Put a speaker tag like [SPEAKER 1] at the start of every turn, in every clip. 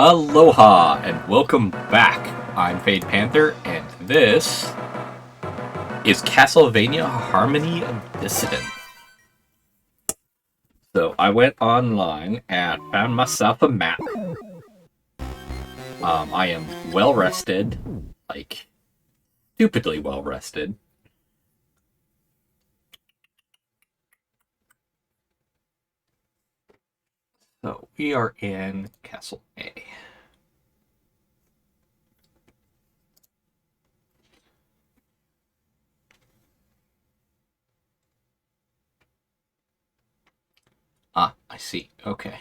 [SPEAKER 1] Aloha and welcome back. I'm Panther, and this is Castlevania Harmony of Dissonance. So I went online and found myself a map. I am well rested, like stupidly well rested. So we are in Castle A. Ah, I see. Okay.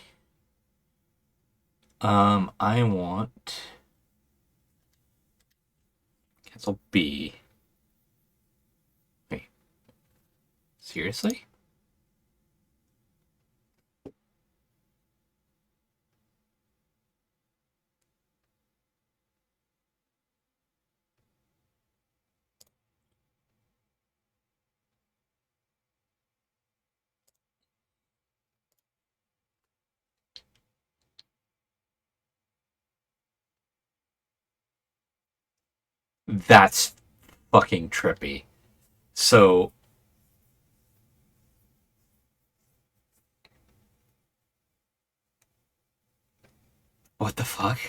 [SPEAKER 1] I want Castle B. Wait. Seriously? That's fucking trippy. So what the fuck?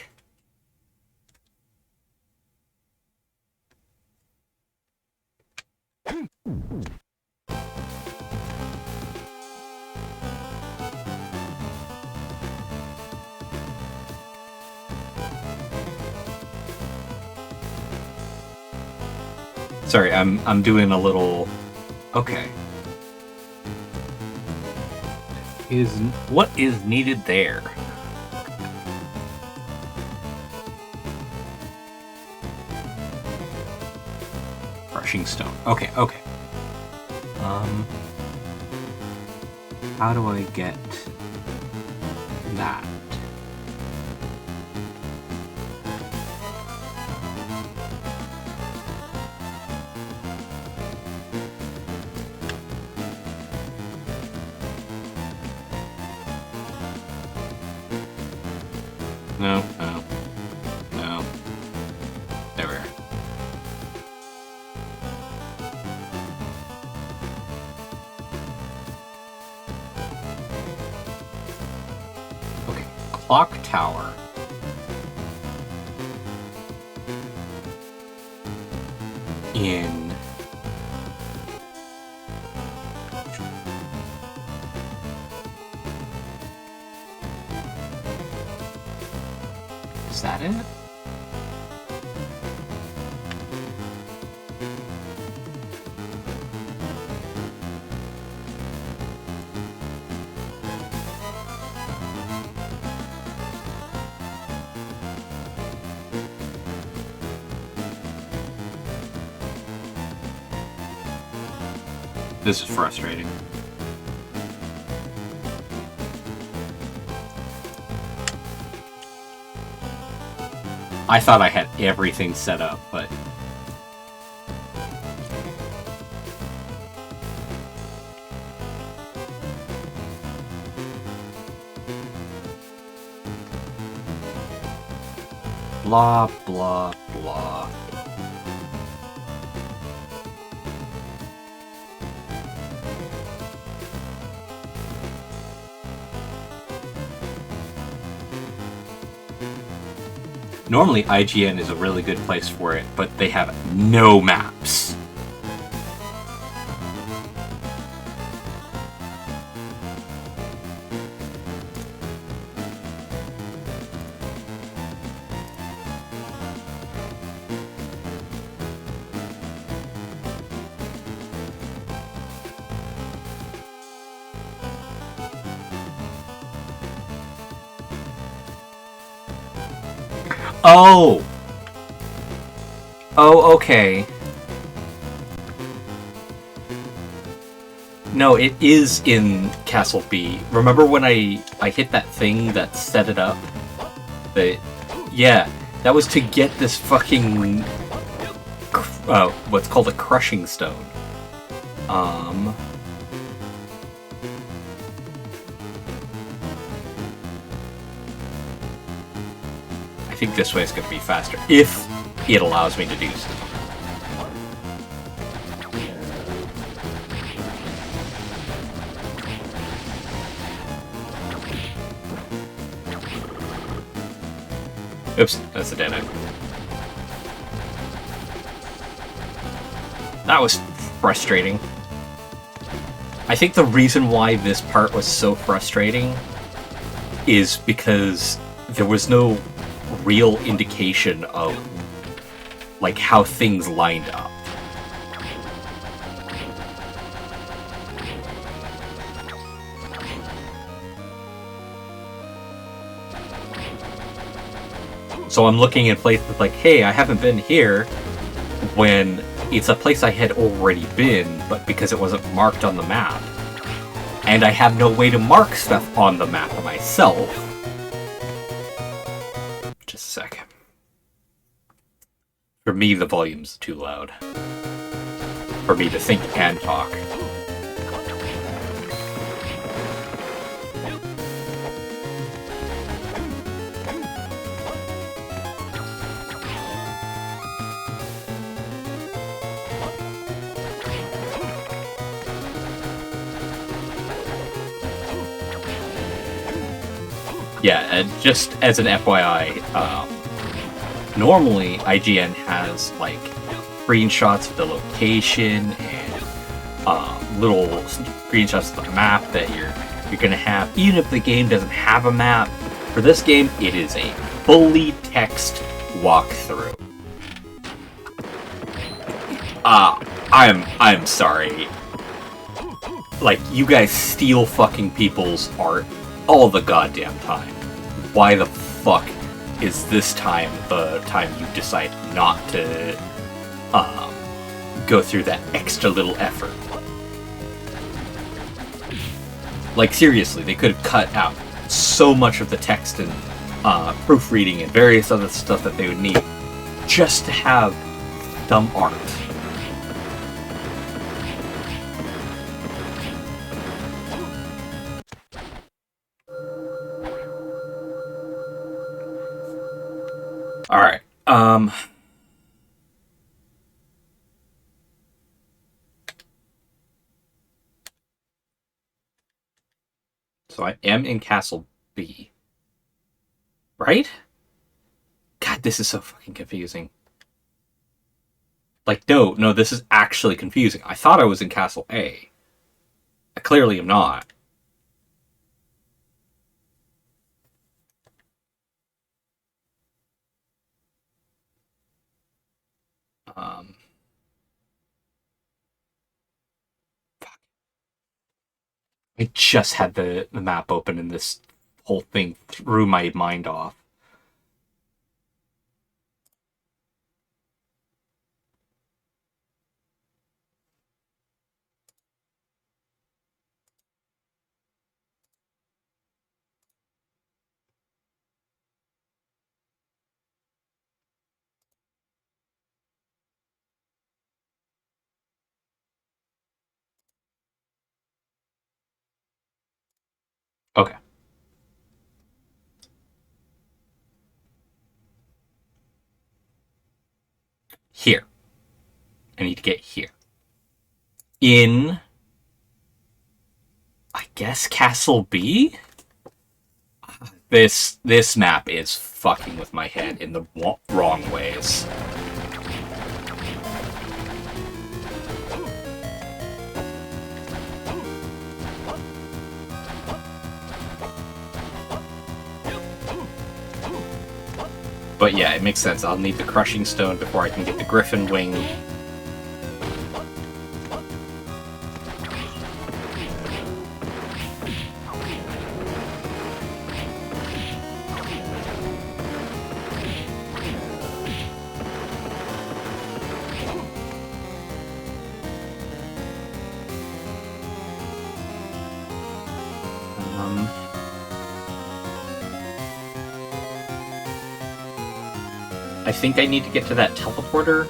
[SPEAKER 1] Sorry, I'm doing a little. Okay. What is needed there? Crushing stone. Okay, okay. How do I get that? No, no, no. There we are. Okay, clock tower. In is that it? This is frustrating. I thought I had everything set up, but blah blah blah. Normally, IGN is a really good place for it, but they have no maps. Oh! Oh, okay. No, it is in Castle B. Remember when I hit that thing that set it up? Yeah, that was to get this fucking what's called a crushing stone. think this way is going to be faster, if it allows me to do so. Oops, that's a dead end. That was frustrating. I think the reason why this part was so frustrating is because there was no real indication of, like, how things lined up. So I'm looking in places like, hey, I haven't been here, when it's a place I had already been, but because it wasn't marked on the map. And I have no way to mark stuff on the map myself. Just a second. For me, the volume's too loud. For me to think and talk. Yeah, and just as an FYI, normally IGN has like screenshots of the location and little screenshots of the map that you're gonna have, even if the game doesn't have a map. For this game, it is a fully text walkthrough. I'm sorry. Like, you guys steal fucking people's art all the goddamn time. Why the fuck is this time the time you decide not to go through that extra little effort? Like, seriously, they could have cut out so much of the text and proofreading and various other stuff that they would need just to have some art. Alright, so I am in Castle B. Right? God, this is so fucking confusing. Like, no, this is actually confusing. I thought I was in Castle A. I clearly am not. I just had the map open and this whole thing threw my mind off. Okay. Here. I need to get here. In, I guess, Castle B? This map is fucking with my head in the wrong ways. But yeah, it makes sense. I'll need the crushing stone before I can get the griffin wing. I think I need to get to that teleporter.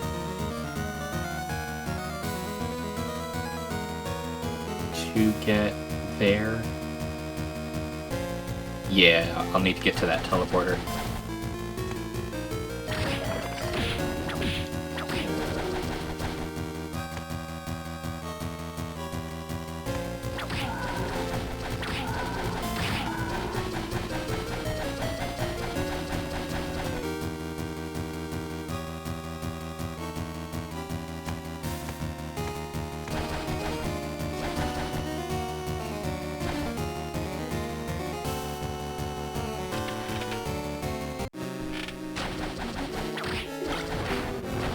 [SPEAKER 1] To get there. Yeah, I'll need to get to that teleporter.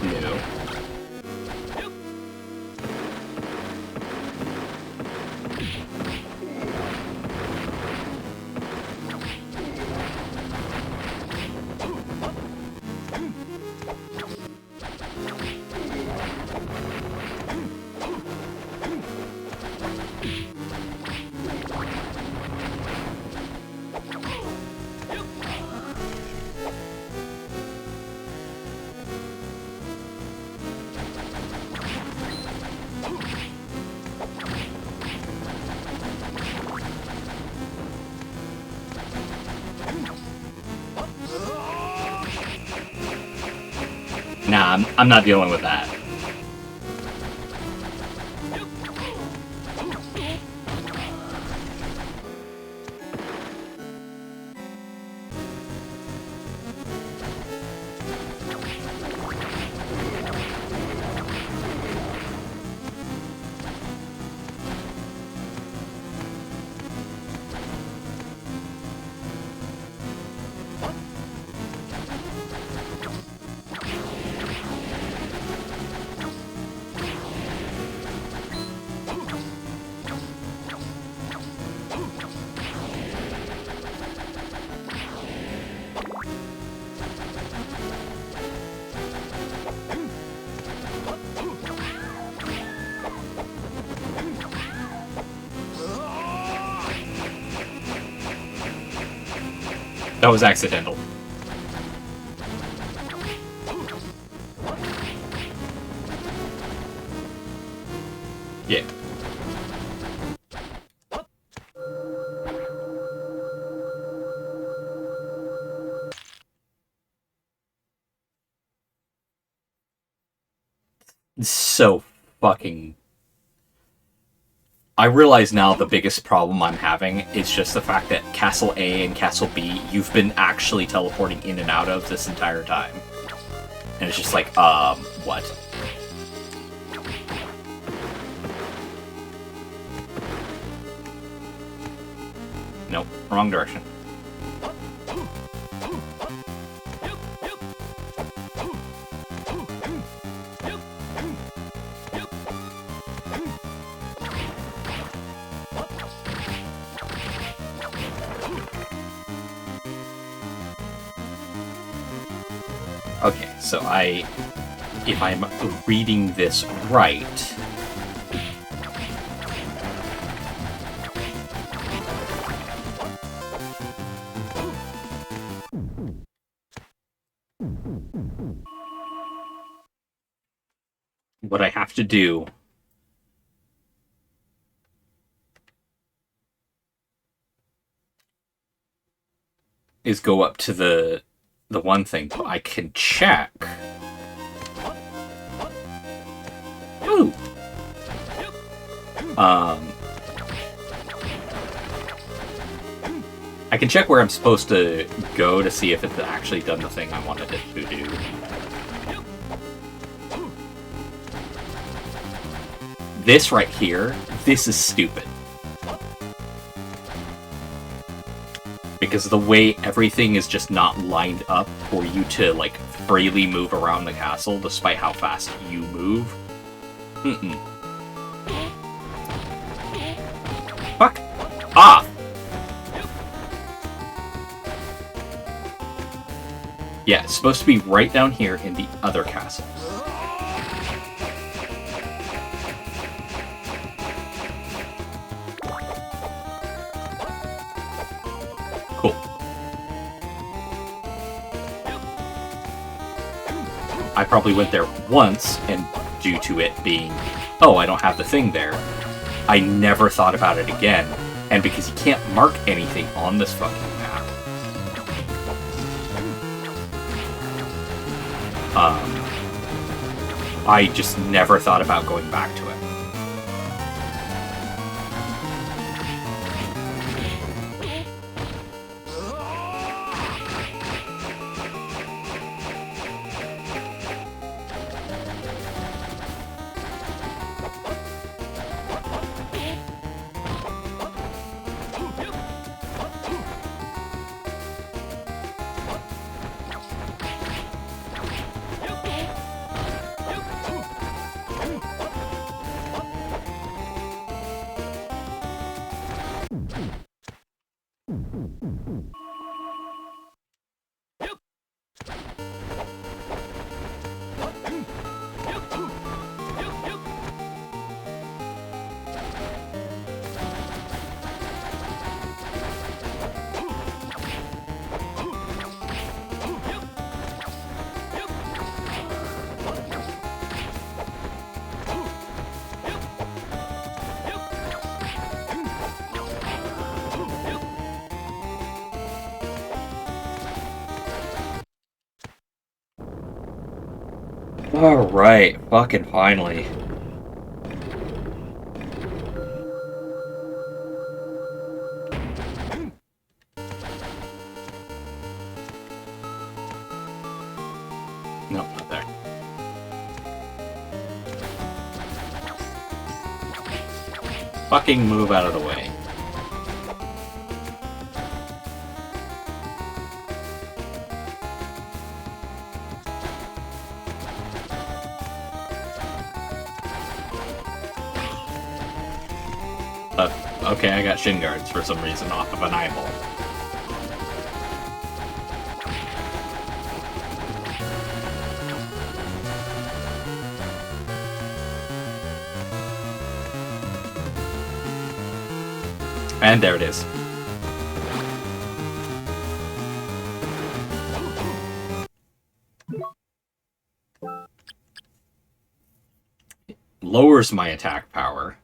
[SPEAKER 1] No. Nah, I'm not dealing with that. That was accidental. Yeah. So fucking... I realize now the biggest problem I'm having is just the fact that Castle A and Castle B, you've been actually teleporting in and out of this entire time. And it's just like, what? Nope, wrong direction. Okay, so if I'm reading this right... what I have to do is go up to the one thing, but I can check. Ooh. I can check where I'm supposed to go to see if it's actually done the thing I wanted it to do. This right here, this is stupid. Because the way everything is just not lined up for you to, like, freely move around the castle, despite how fast you move. Fuck off! Yeah, it's supposed to be right down here in the other castle. Cool. I probably went there once, and due to it being, oh, I don't have the thing there, I never thought about it again. And because you can't mark anything on this fucking map, I just never thought about going back to it. Alright, fucking finally. No, not there. Fucking move out of the way. Okay, I got shin guards for some reason off of an eyeball. And there it is. Lowers my attack power.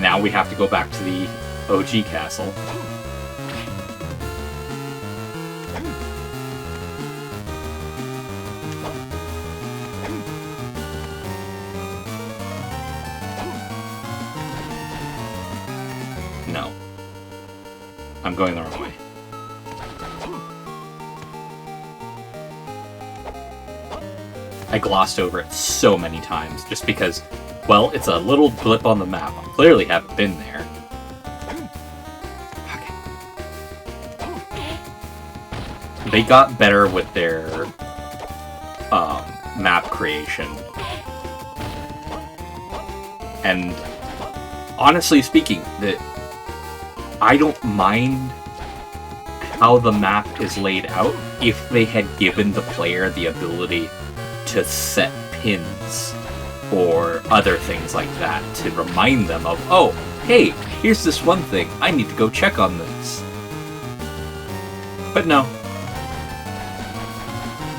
[SPEAKER 1] Now we have to go back to the OG castle. No. I'm going the wrong way. I glossed over it so many times just because, well, it's a little blip on the map. I clearly haven't been there. Okay. They got better with their map creation. And honestly speaking, I don't mind how the map is laid out if they had given the player the ability to set pins or other things like that to remind them of, oh, hey, here's this one thing, I need to go check on this. But no.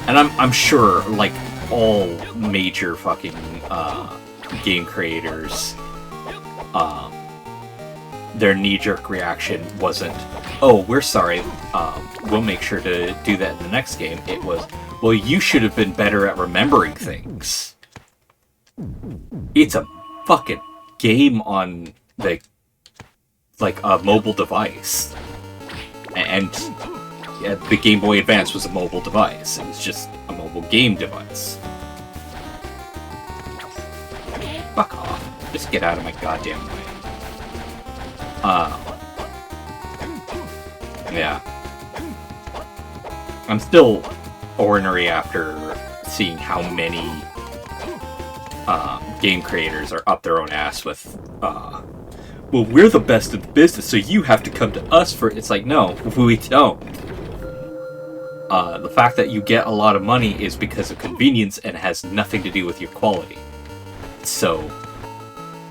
[SPEAKER 1] And I'm sure, like all major fucking game creators, their knee-jerk reaction wasn't, oh, we're sorry, we'll make sure to do that in the next game. It was, well, you should have been better at remembering things. It's a fucking game on the, like, a mobile device. And yeah, the Game Boy Advance was a mobile device. It was just a mobile game device. Fuck off. Just get out of my goddamn way. Yeah. I'm still ornery after seeing how many game creators are up their own ass with, well, we're the best in the business, so you have to come to us for... It's like, no, we don't. The fact that you get a lot of money is because of convenience and has nothing to do with your quality. So,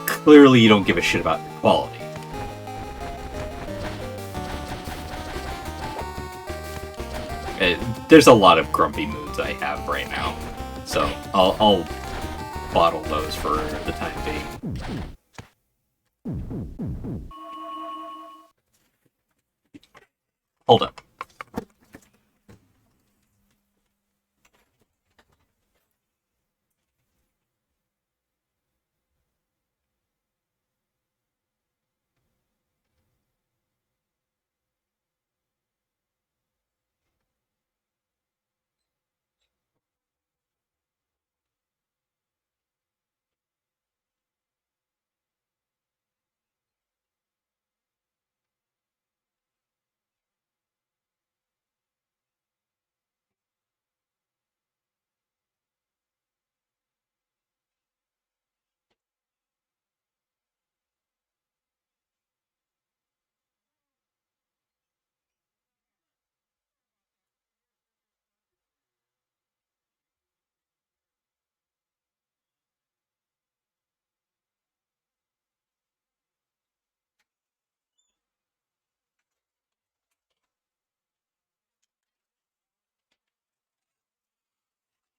[SPEAKER 1] clearly you don't give a shit about your quality. There's a lot of grumpy moods I have right now, so I'll bottle those for the time being. Hold up.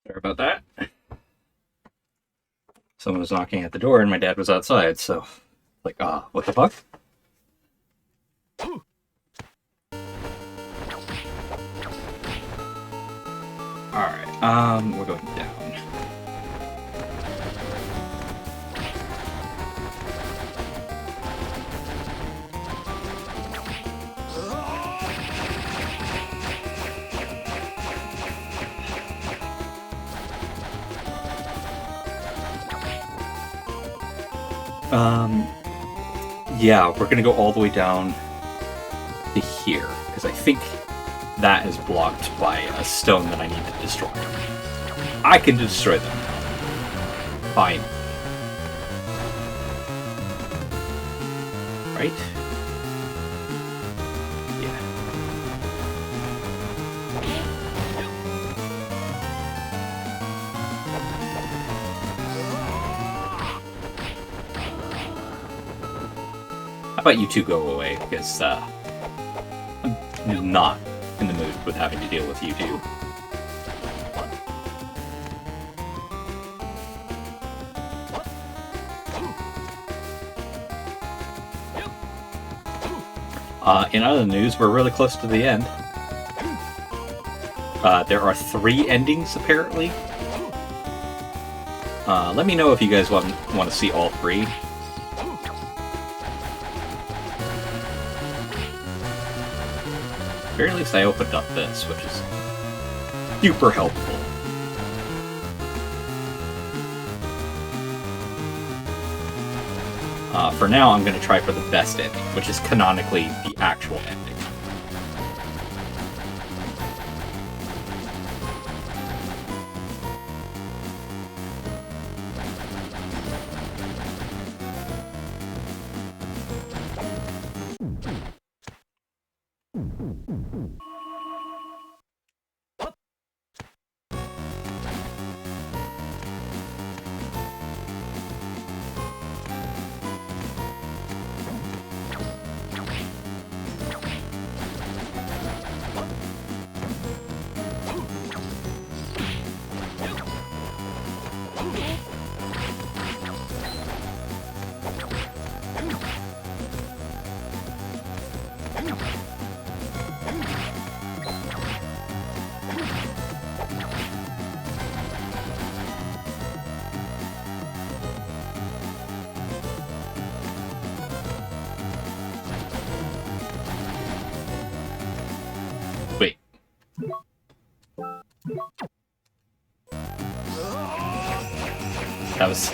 [SPEAKER 1] Sorry about that. Someone was knocking at the door and my dad was outside, so like, what the fuck? Alright, we're going down. Yeah, we're gonna go all the way down to here, because I think that is blocked by a stone that I need to destroy. I can destroy them. Fine. Right? Yeah. How about you two go away, because I'm not in the mood with having to deal with you two. In other news, we're really close to the end. There are 3 endings, apparently. Let me know if you guys want to see all 3. At the very least, I opened up this, which is super helpful. For now, I'm going to try for the best ending, which is canonically the actual ending. Wait. That was...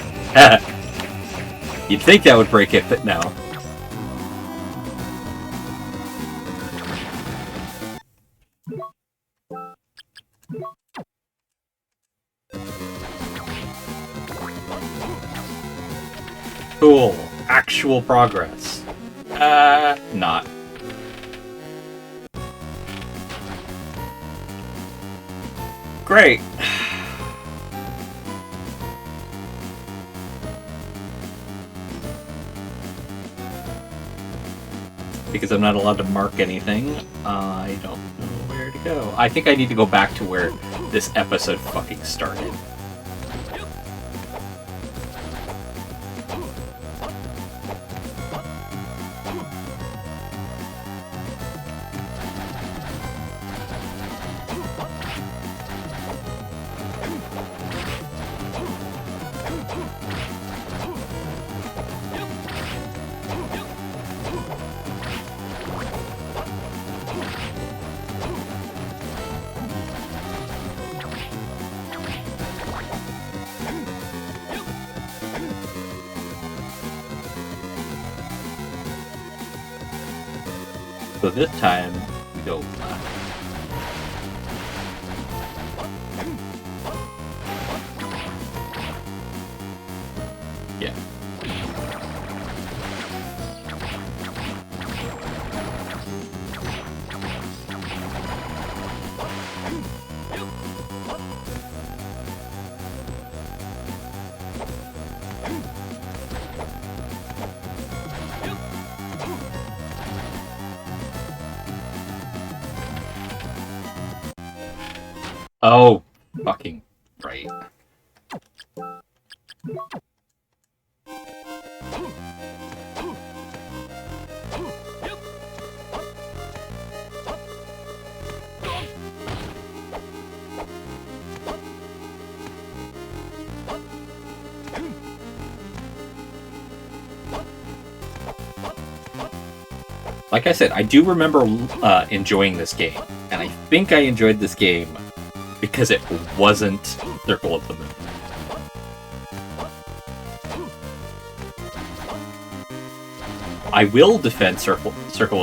[SPEAKER 1] You'd think that would break it, but no. Cool. Actual progress. Not. Great. Because I'm not allowed to mark anything, I don't know where to go. I think I need to go back to where this episode fucking started. So this time, we go left. Yeah. Oh, fucking Right. Like I said, I do remember enjoying this game, and I think I enjoyed this game because it wasn't Circle of the Moon. I will defend Circle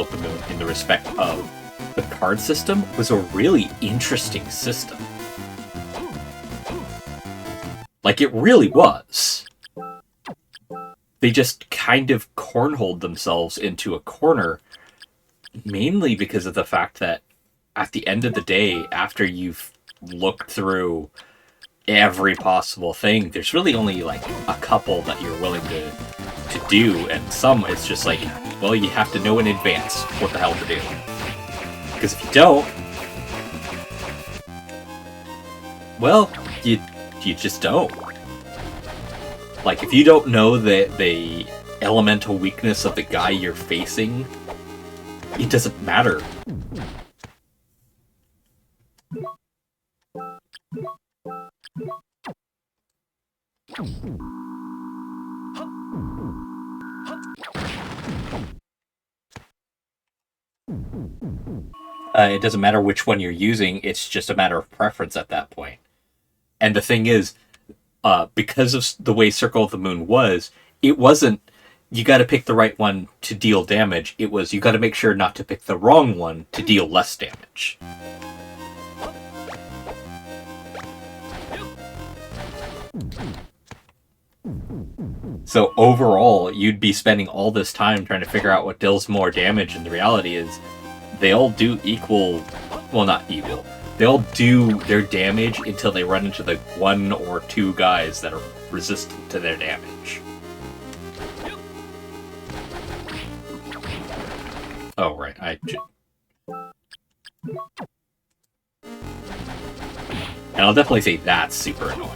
[SPEAKER 1] of the Moon in the respect of the card system was a really interesting system. Like, it really was. They just kind of cornholed themselves into a corner, mainly because of the fact that at the end of the day, after you've looked through every possible thing, there's really only like a couple that you're willing to do, and some it's just like, well, you have to know in advance what the hell to do. Because if you don't, well, you just don't. Like, if you don't know the elemental weakness of the guy you're facing, it doesn't matter. It doesn't matter which one you're using, it's just a matter of preference at that point. And the thing is, because of the way Circle of the Moon was, it wasn't, you gotta pick the right one to deal damage. It was, you gotta make sure not to pick the wrong one to deal less damage. So overall, you'd be spending all this time trying to figure out what deals more damage, and the reality is, they all do equal, well, not equal, they all do their damage until they run into the one or two guys that are resistant to their damage. Oh, right, and I'll definitely say that's super annoying.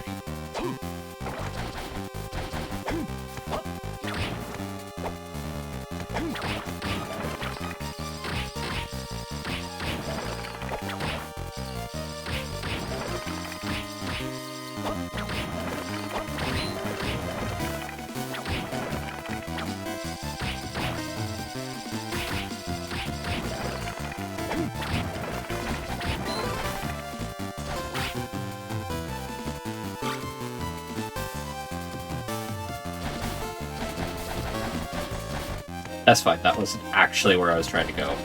[SPEAKER 1] That's fine, that wasn't actually where I was trying to go.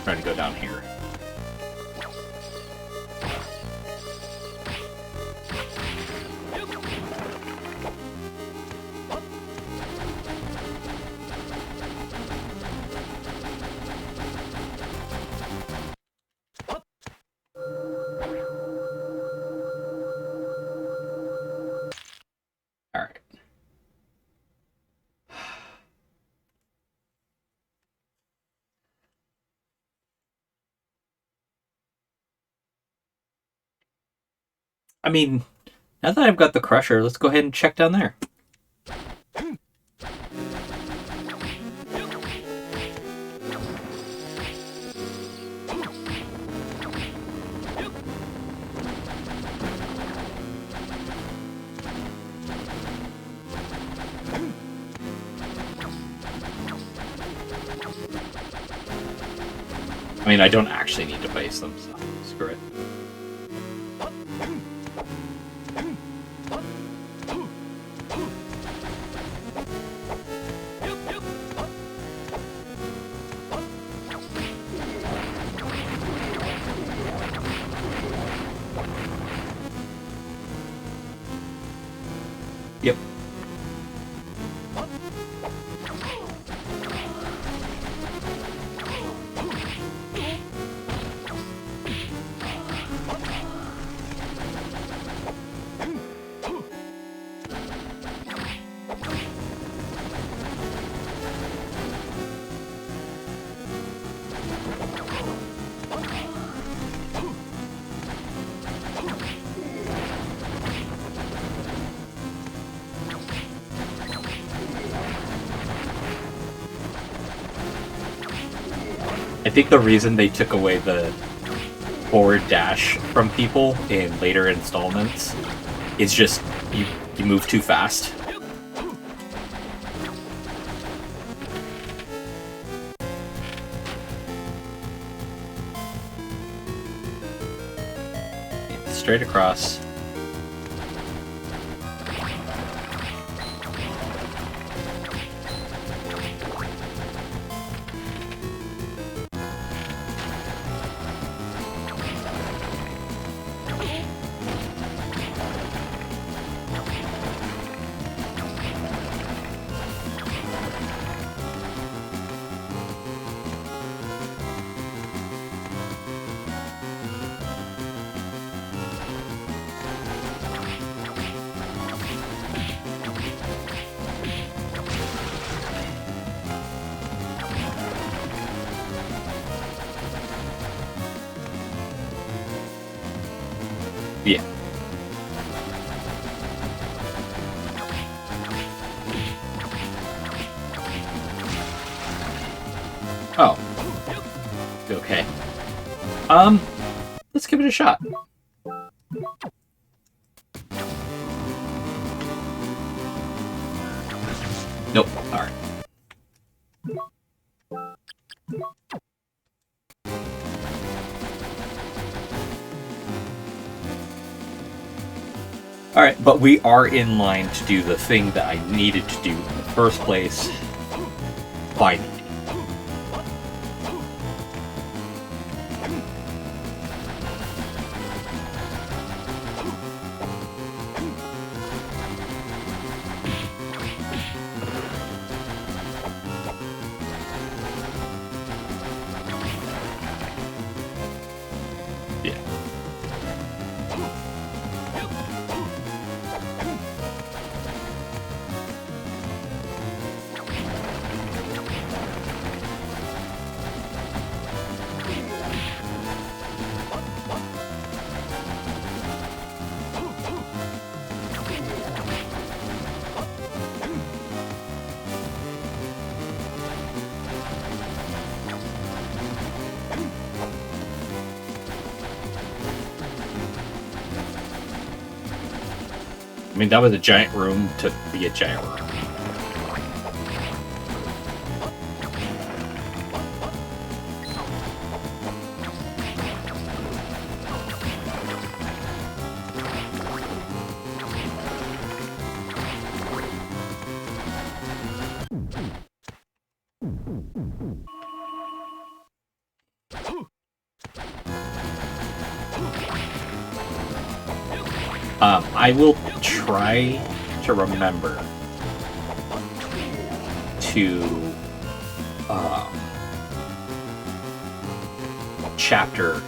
[SPEAKER 1] Trying to go down here. Alright. I mean, now that I've got the Crusher, let's go ahead and check down there. I mean, I don't actually need to face them, so screw it. Yep. I think the reason they took away the forward dash from people in later installments is just you move too fast. Straight across. Yeah. Oh. Okay. Let's give it a shot. Nope. Alright. Alright, but we are in line to do the thing that I needed to do in the first place. Finally. Yeah. I mean, that was a giant room to be a giant room. I will try to remember to chapter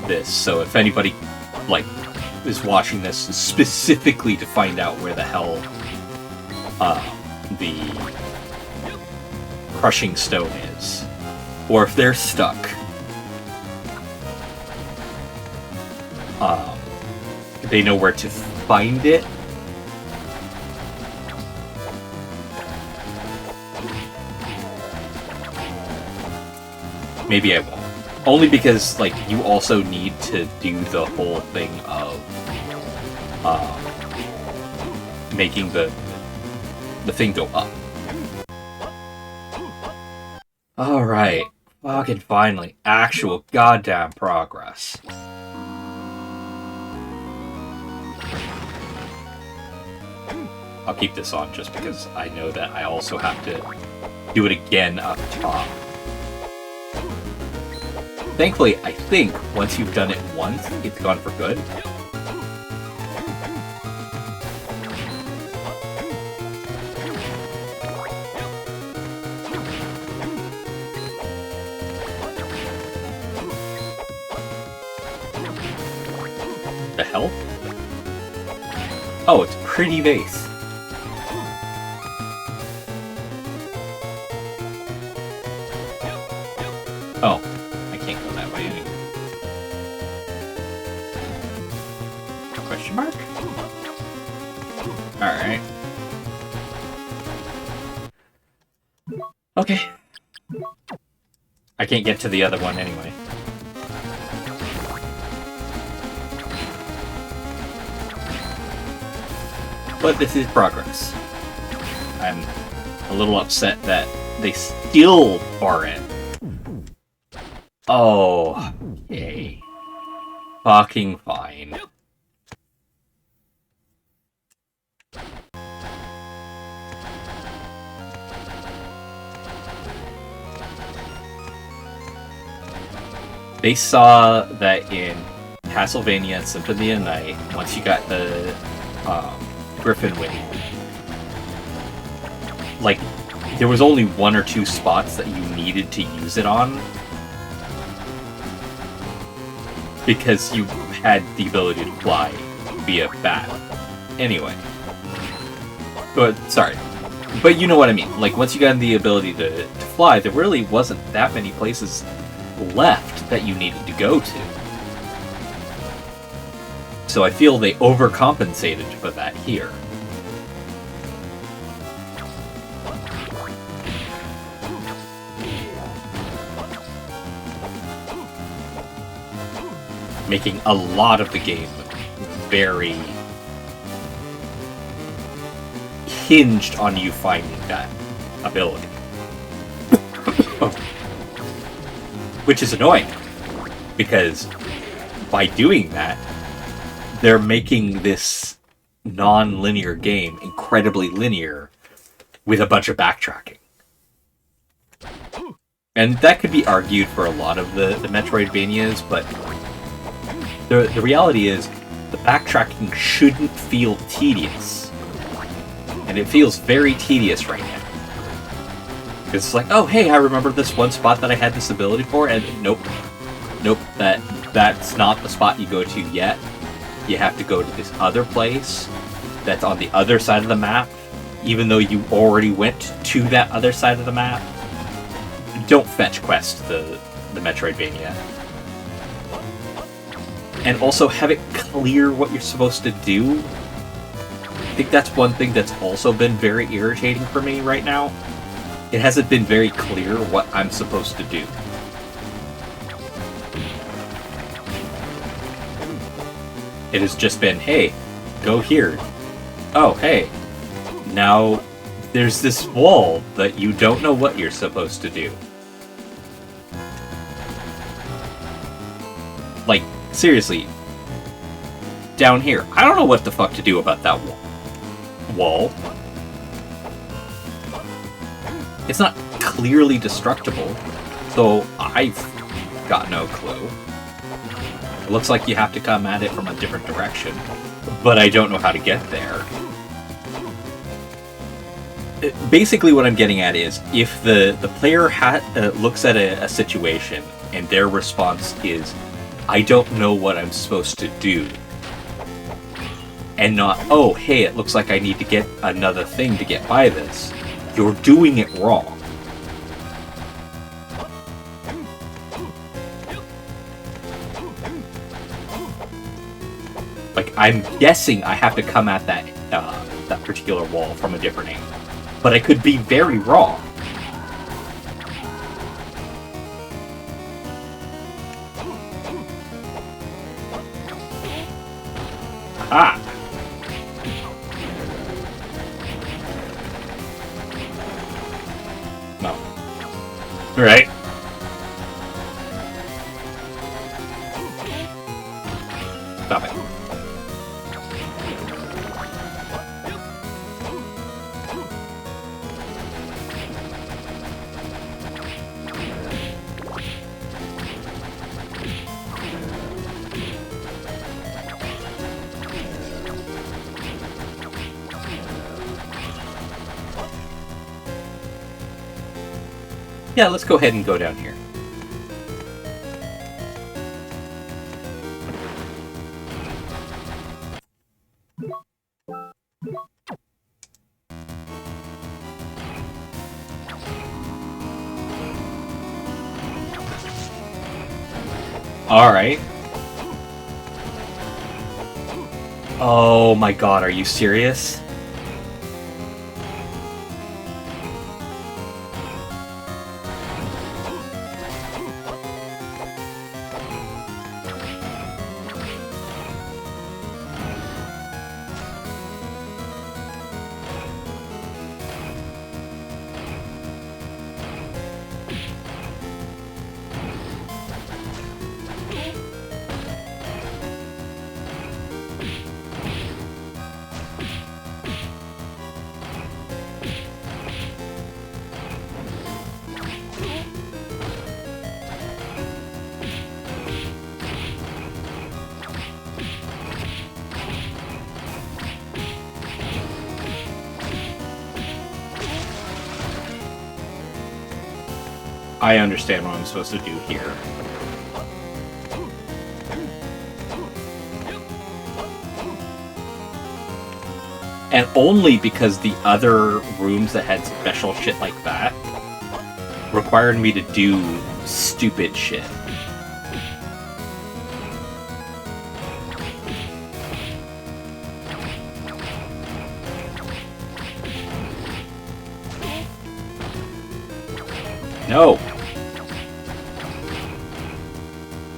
[SPEAKER 1] this, so if anybody is watching this specifically to find out where the hell the crushing stone is, or if they're stuck, they know where to find it. Maybe I won't. Only because, you also need to do the whole thing of making the thing go up. Alright. Fucking finally. Actual goddamn progress. I'll keep this on just because I know that I also have to do it again up top. Thankfully, I think once you've done it once, it's gone for good. The hell? Oh, it's a pretty vase. Oh, I can't go that way anymore. Question mark? Alright. Okay. I can't get to the other one anyway. But this is progress. I'm a little upset that they still aren't. Oh, yay. Fucking fine. They saw that in Castlevania Symphony of the Night, once you got the Griffin wing, like, there was only 1 or 2 spots that you needed to use it on, because you had the ability to fly via bat. Anyway. But, sorry. But you know what I mean. Like, once you got the ability to fly, there really wasn't that many places left that you needed to go to. So I feel they overcompensated for that here. Making a lot of the game very hinged on you finding that ability. Which is annoying, because by doing that, they're making this non-linear game incredibly linear with a bunch of backtracking. And that could be argued for a lot of the Metroidvanias, but the reality is the backtracking shouldn't feel tedious. And it feels very tedious right now. It's like, oh hey, I remember this one spot that I had this ability for, and nope, that's not the spot you go to yet. You have to go to this other place that's on the other side of the map, even though you already went to that other side of the map. Don't fetch quest the Metroidvania. And also have it clear what you're supposed to do. I think that's one thing that's also been very irritating for me right now. It hasn't been very clear what I'm supposed to do. It has just been, hey, go here. Oh, hey, now there's this wall that you don't know what you're supposed to do. Like, seriously, down here, I don't know what the fuck to do about that wall. It's not clearly destructible, so I've got no clue. It looks like you have to come at it from a different direction, but I don't know how to get there. Basically what I'm getting at is, if the player looks at a situation and their response is, I don't know what I'm supposed to do, and not, oh hey, it looks like I need to get another thing to get by this, you're doing it wrong. Like, I'm guessing I have to come at that particular wall from a different angle. But I could be very wrong. Ah! No. Right. Stop it. Yeah, let's go ahead and go down here. Alright. Oh my god, are you serious? I understand what I'm supposed to do here. And only because the other rooms that had special shit like that required me to do stupid shit. No!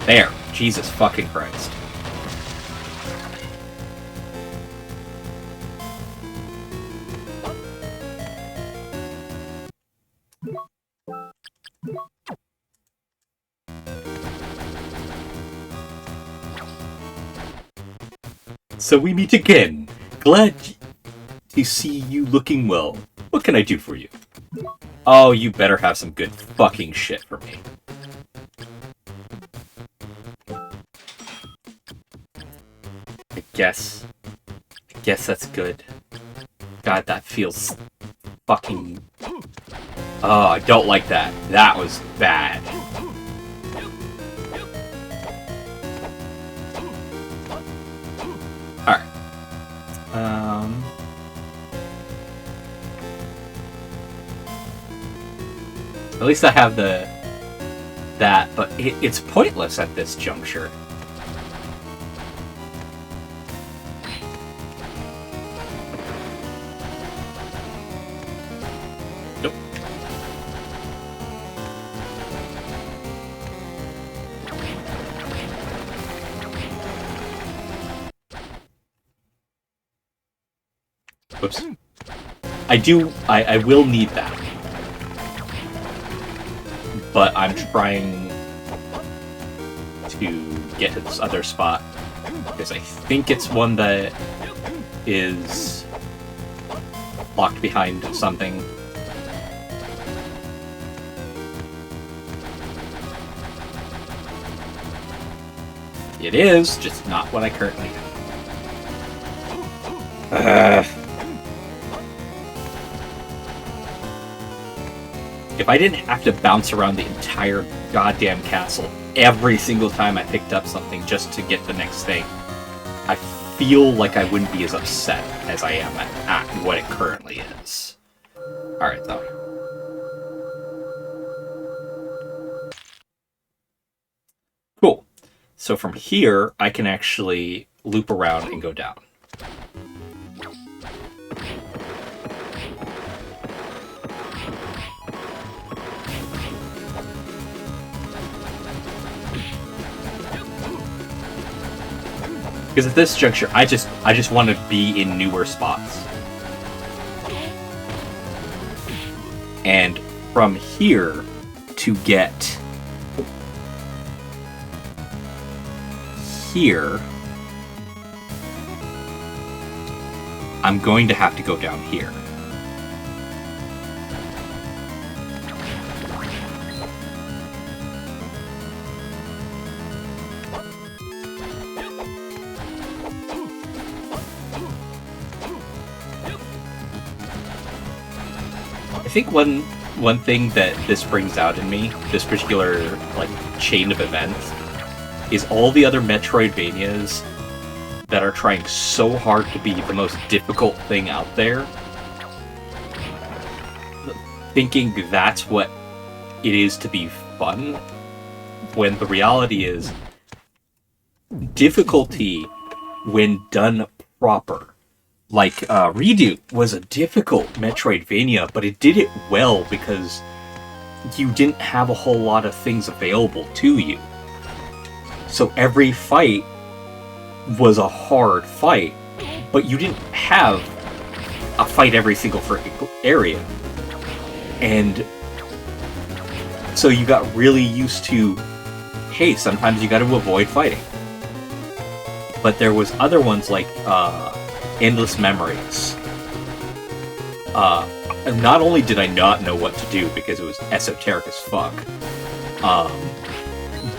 [SPEAKER 1] There. Jesus fucking Christ. So we meet again. Glad to see you looking well. What can I do for you? Oh, you better have some good fucking shit for me. I guess that's good. God, that feels fucking... Oh, I don't like that. That was bad. Alright. At least I have that, but it's pointless at this juncture. Nope. Whoops. I will need that. But I'm trying to get to this other spot because I think it's one that is locked behind something. It is, just not what I currently have. If I didn't have to bounce around the entire goddamn castle every single time I picked up something just to get the next thing, I feel like I wouldn't be as upset as I am at what it currently is. Alright, though. Cool. So from here, I can actually loop around and go down. Because at this juncture, I just want to be in newer spots. And from here to get here, I'm going to have to go down here. I think one thing that this brings out in me, this particular like chain of events, is all the other Metroidvanias that are trying so hard to be the most difficult thing out there, thinking that's what it is to be fun, when the reality is difficulty when done proper. Like, Redo was a difficult Metroidvania, but it did it well because you didn't have a whole lot of things available to you. So every fight was a hard fight, but you didn't have a fight every single freaking area. And so you got really used to, hey, sometimes you gotta avoid fighting. But there was other ones like, Endless Memories. Not only did I not know what to do because it was esoteric as fuck,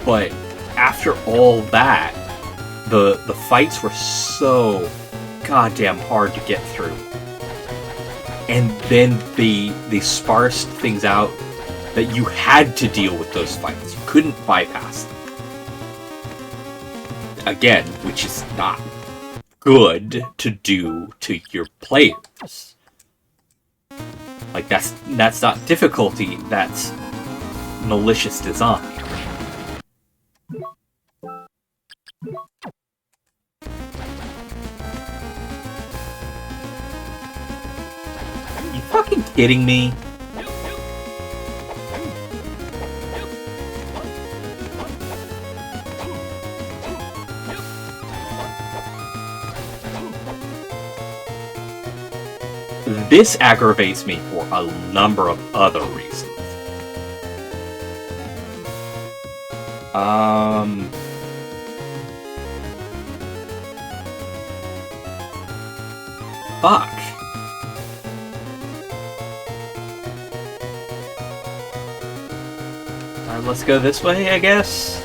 [SPEAKER 1] but after all that, the fights were so goddamn hard to get through. And then they sparsed things out that you had to deal with those fights. You couldn't bypass them. Again, which is not good to do to your players. Like, that's not difficulty, that's malicious design. You fucking kidding me? This aggravates me for a number of other reasons. Fuck. Let's go this way, I guess.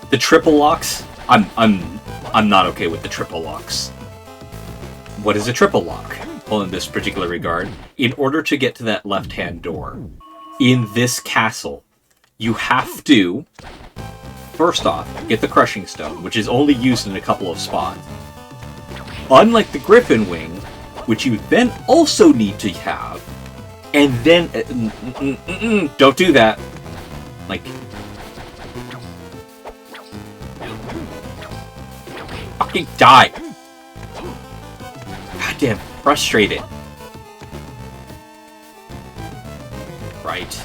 [SPEAKER 1] The triple locks? I'm not okay with the triple locks. What is a triple lock? Well, in this particular regard, in order to get to that left-hand door, in this castle, you have to, first off, get the crushing stone, which is only used in a couple of spots. Unlike the griffin wing, which you then also need to have, and then... don't do that. Like... fucking die! Goddamn, frustrated. Right.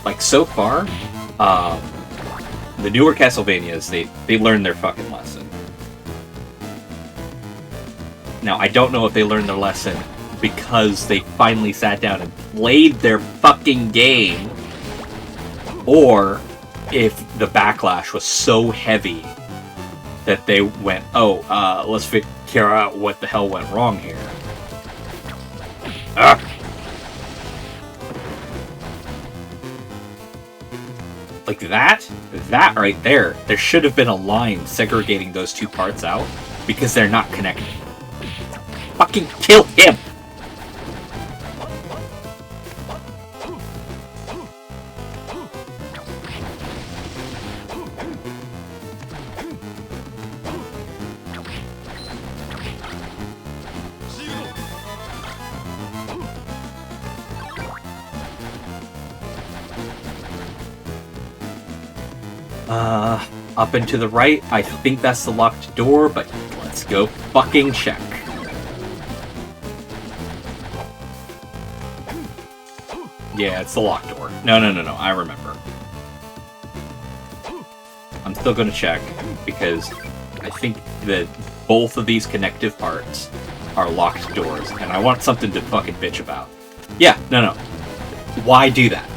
[SPEAKER 1] Like, so far, the newer Castlevanias, they learned their fucking lesson. Now, I don't know if they learned their lesson because they finally sat down and played their fucking game, or if the backlash was so heavy that they went, oh, let's figure out what the hell went wrong here. Ugh. Like that right there should have been a line segregating those two parts out, because they're not connected. Fucking kill him! Up and to the right, I think that's the locked door, but let's go fucking check. Yeah, it's the locked door. No, I remember. I'm still gonna check, because I think that both of these connective parts are locked doors, and I want something to fucking bitch about. Yeah, no. Why do that?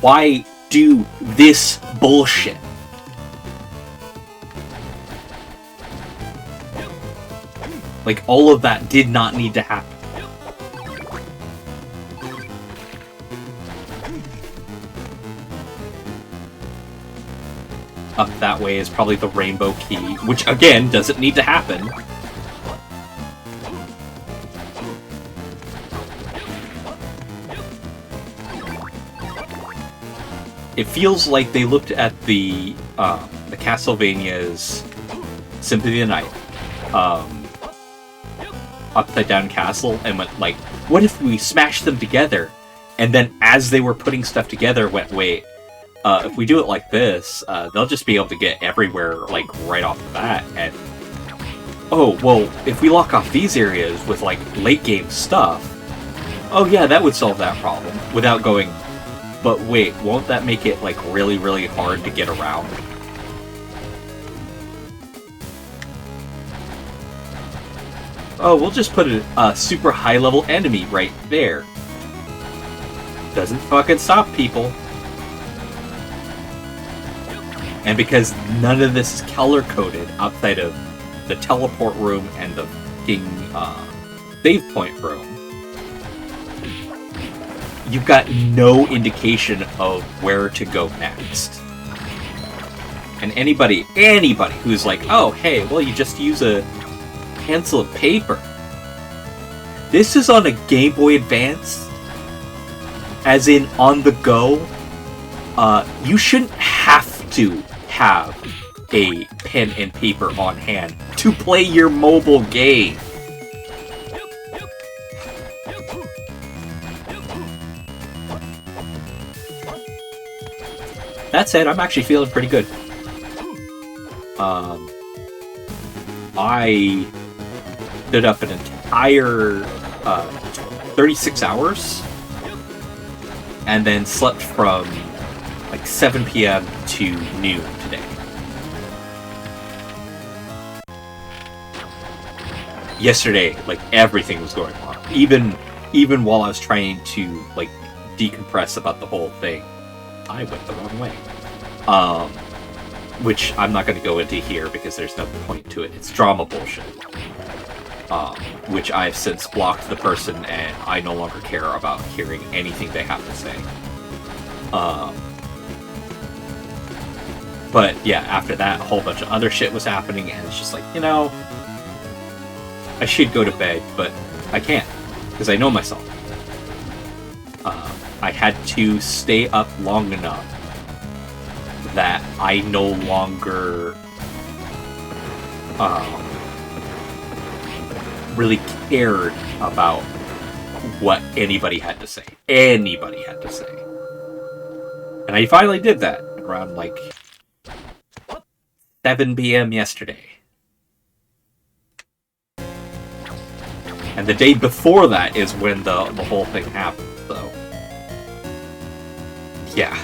[SPEAKER 1] Why do this bullshit? Like, all of that did not need to happen. Up that way is probably the rainbow key, which, again, doesn't need to happen. It feels like they looked at the Castlevania's Symphony of the Night, Upside Down Castle, and went like, what if we smash them together? And then as they were putting stuff together, went, wait, if we do it like this, they'll just be able to get everywhere, like, right off the bat. And, oh, well, if we lock off these areas with, like, late-game stuff, oh yeah, that would solve that problem, without going, but wait, won't that make it, like, really, really hard to get around? Oh, we'll just put a super high-level enemy right there. Doesn't fucking stop people. And because none of this is color-coded outside of the teleport room and the fucking save point room, you've got no indication of where to go next. And anybody who's like, oh, hey, well, you just use a pencil and paper. This is on a Game Boy Advance, as in on the go. You shouldn't have to have a pen and paper on hand to play your mobile game. That said, I'm actually feeling pretty good. I stood up an entire 36 hours and then slept from like 7 p.m. to noon today. Yesterday, like, everything was going on. Even while I was trying to, like, decompress about the whole thing, I went the wrong way. Which I'm not going to go into here because there's no point to it. It's drama bullshit. Which I've since blocked the person, and I no longer care about hearing anything they have to say. But yeah, after that, a whole bunch of other shit was happening, and it's just like, you know, I should go to bed, but I can't, because I know myself. I had to stay up long enough that I no longer really cared about what anybody had to say. Anybody had to say. And I finally did that around like 7 p.m. yesterday. And the day before that is when the whole thing happened, so yeah.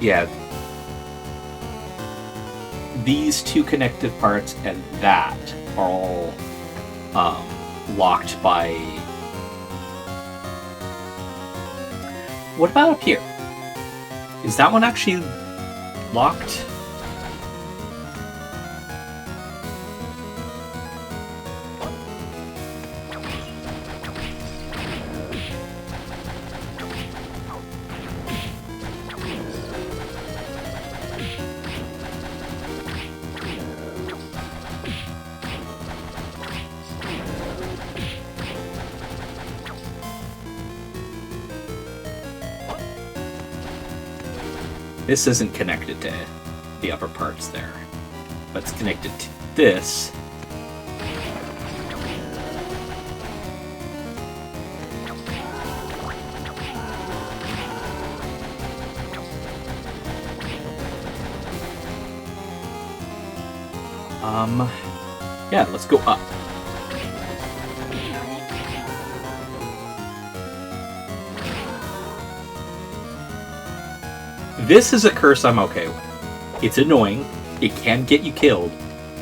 [SPEAKER 1] Yeah. These two connective parts and that are all locked by... What about up here? Is that one actually locked? This isn't connected to the upper parts there, but it's connected to this. Yeah, let's go up. This is a curse I'm okay with. It's annoying, it can get you killed,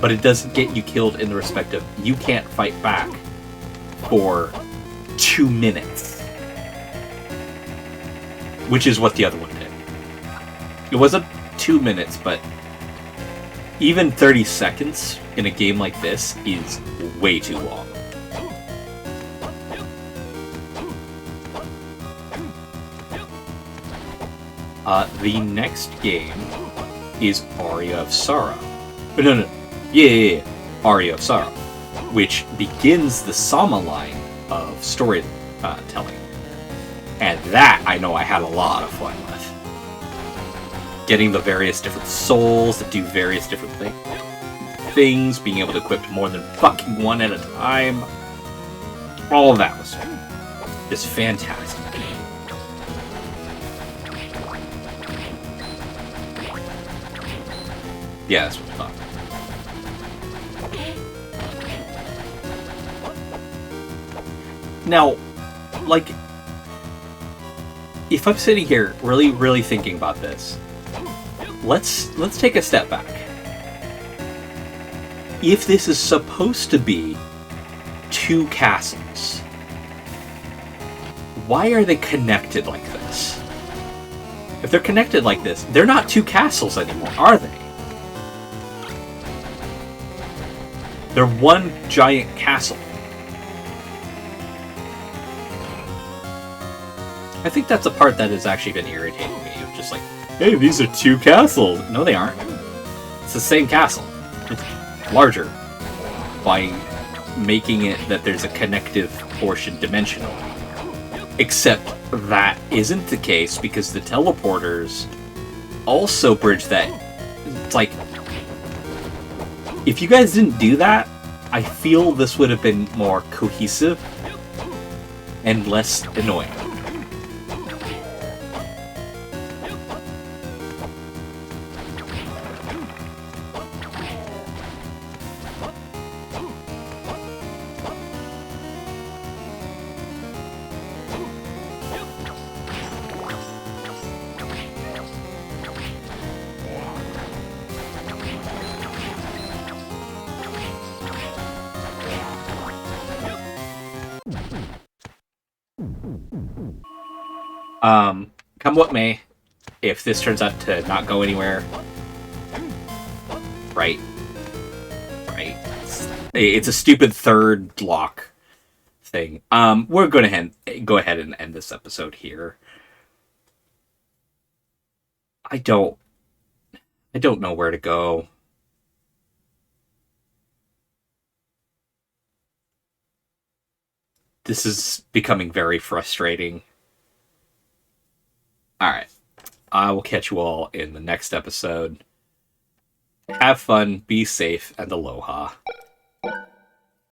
[SPEAKER 1] but it doesn't get you killed in the respect of you can't fight back for 2 minutes. Which is what the other one did. It wasn't 2 minutes, but even 30 seconds in a game like this is way too long. The next game is Aria of Sorrow. Yeah. Aria of Sorrow, which begins the Sama line of storytelling. And that, I know I had a lot of fun with. Getting the various different souls that do various different things, being able to equip more than fucking one at a time. All of that was just fantastic. Yeah, that's what I thought. Now, like, if I'm sitting here really, really thinking about this, let's take a step back. If this is supposed to be 2 castles, why are they connected like this? If they're connected like this, they're not 2 castles anymore, are they? They're one giant castle. I think that's a part that has actually been irritating me. Just like, hey, these are 2 castles. No, they aren't. It's the same castle. It's larger by making it that there's a connective portion dimensionally. Except that isn't the case because the teleporters also bridge that. It's like, if you guys didn't do that, I feel this would have been more cohesive and less annoying. Come what may, if this turns out to not go anywhere, right? It's a stupid third lock thing. We're going to go ahead and end this episode here. I don't know where to go. This is becoming very frustrating. Alright. I will catch you all in the next episode. Have fun, be safe, and aloha.